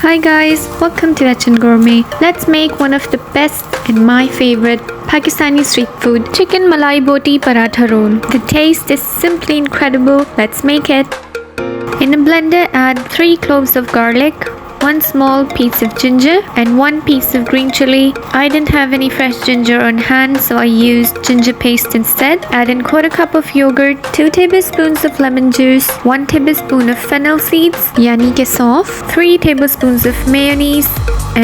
Hi guys, welcome to Rachan Gourmet. Let's make one of the best and my favorite Pakistani street food, chicken Malai Boti Paratha Roll. The taste is simply incredible. Let's make it. In a blender, add 3 cloves of garlic, 1 small piece of ginger and 1 piece of green chili. I didn't have any fresh ginger on hand, so I used ginger paste instead. Add in 1/4 cup of yogurt, 2 tablespoons of lemon juice, 1 tablespoon of fennel seeds, yani ke sauf, 3 tablespoons of mayonnaise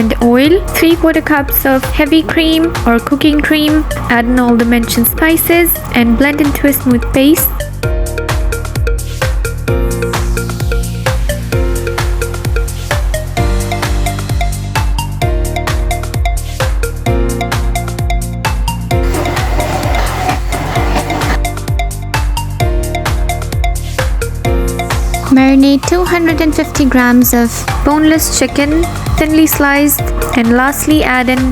and oil, 3/4 cups of heavy cream or cooking cream. Add in all the mentioned spices and blend into a smooth paste. Marinate 250 grams of boneless chicken, thinly sliced, and lastly add in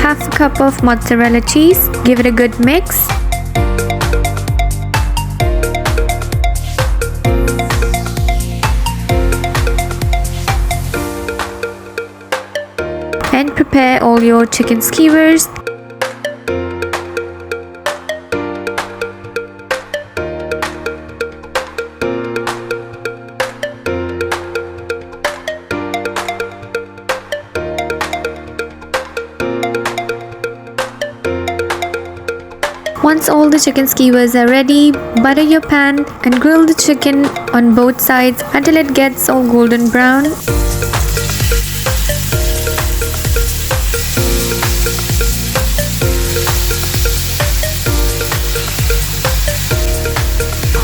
half a cup of mozzarella cheese. Give it a good mix. And prepare all your chicken skewers. Once all the chicken skewers are ready, butter your pan and grill the chicken on both sides until it gets all golden brown.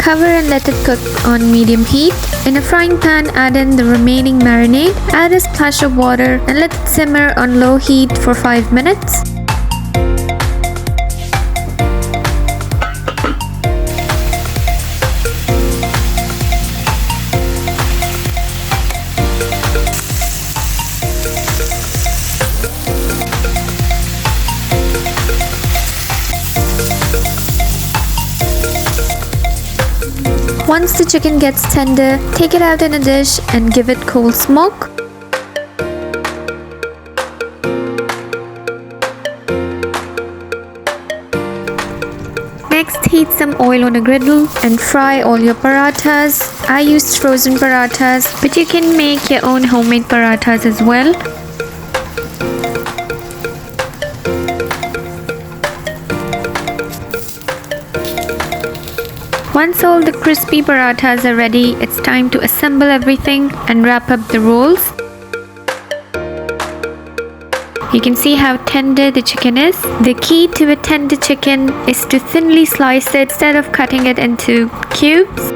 Cover and let it cook on medium heat. In a frying pan, add in the remaining marinade. Add a splash of water and let it simmer on low heat for 5 minutes. Once the chicken gets tender, take it out in a dish and give it cold smoke. Next, heat some oil on a griddle and fry all your parathas. I used frozen parathas, but you can make your own homemade parathas as well. Once all the crispy parathas are ready, it's time to assemble everything and wrap up the rolls. You can see how tender the chicken is. The key to a tender chicken is to thinly slice it instead of cutting it into cubes.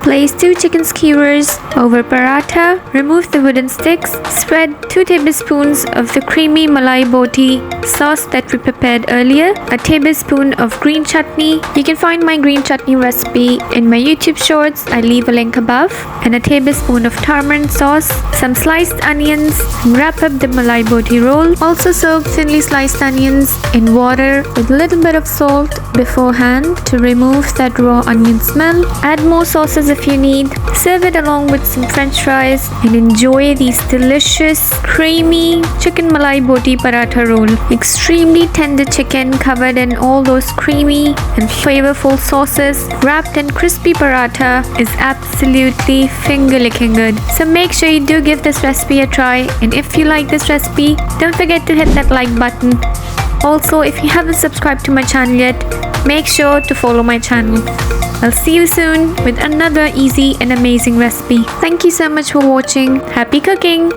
Place 2 chicken skewers over paratha, remove the wooden sticks, spread 2 tablespoons of the creamy Malai Boti sauce that we prepared earlier, a tablespoon of green chutney. You can find my green chutney recipe in my YouTube shorts, I leave a link above, and a tablespoon of tamarind sauce, some sliced onions, and wrap up the Malai Boti roll. Also soak thinly sliced onions in water with a little bit of salt beforehand to remove that raw onion smell. Add more sauces if you need. Serve it along with some french fries and enjoy these delicious creamy chicken Malai Boti Paratha Roll. Extremely tender chicken covered in all those creamy and flavorful sauces wrapped in crispy paratha is absolutely finger-licking good. So make sure you do give this recipe a try, and if you like this recipe, don't forget to hit that like button. Also, if you haven't subscribed to my channel yet, make sure to follow my channel. I'll see you soon with another easy and amazing recipe. Thank you so much for watching. Happy cooking!